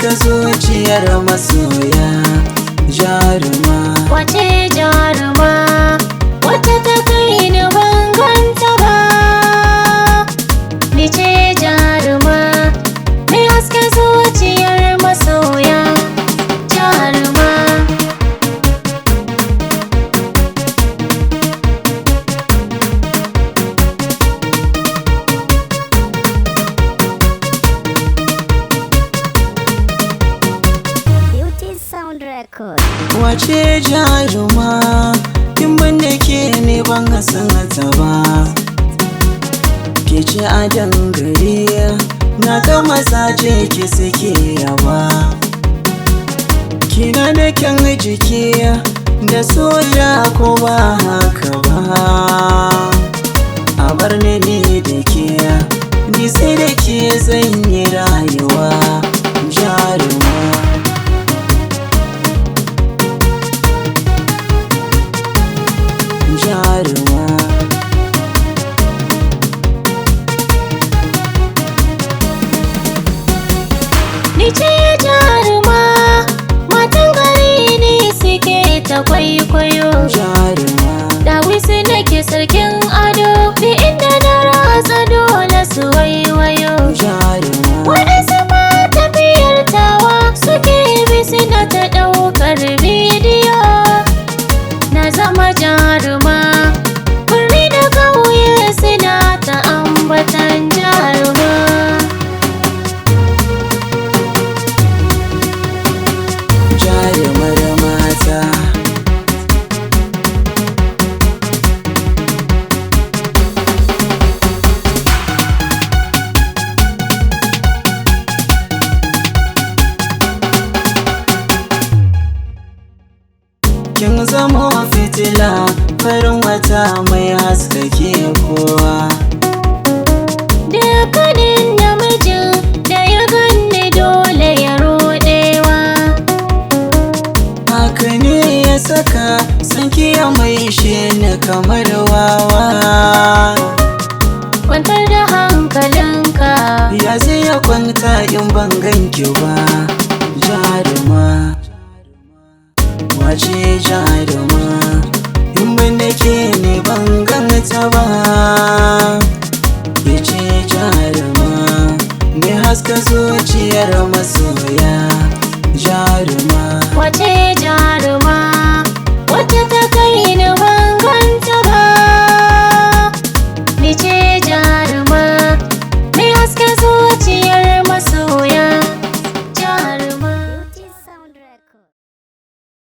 haska zuciyar masoya. Jaruma, wace jaruma, wacce ta kai ni ban ganta ba. Ni ce jaruma, mai haska zuciyar masoya. Jaruma, Beauty Sound Record. wace jaruma, in ban da ke ne ban san ta ba. Ke ce a dangare, na ga mazaje ke suke yaba. Kina da kyan jiki da soya ko ba haka ba. A bar ni da ke, ni sai da ke zan yi rayuwa. Jaruma, jaruma, ni ce jaruma, matan gari ne suke ta kwaikwayo. jaruma, Dawisu nake sarkin ado, ni inda na ratsa dole su waiwayo. jaruma, Waɗansu ma tafiyar tawa suke bi suna ta ɗaukar bidiyo. Na zama jaruma, birni da ƙauye suna ta ambatan jaruma. jarumar mata. Kin zamo fitila, farin wata mai haskake kowa. Dukkanin namijin da ya ganni dole ya roɗewa. Haka ne ya saka sanki ya maishe ni kamar wawa. Kwantar da hankalinka, Ya zai ya kwanta in ban ganki ba. Jaruma, wace jaruma, in ban da ke ne ban ganta ba. Ya ce jaruma, mai haska zuciyar masoya. Jaruma, wace jaruma.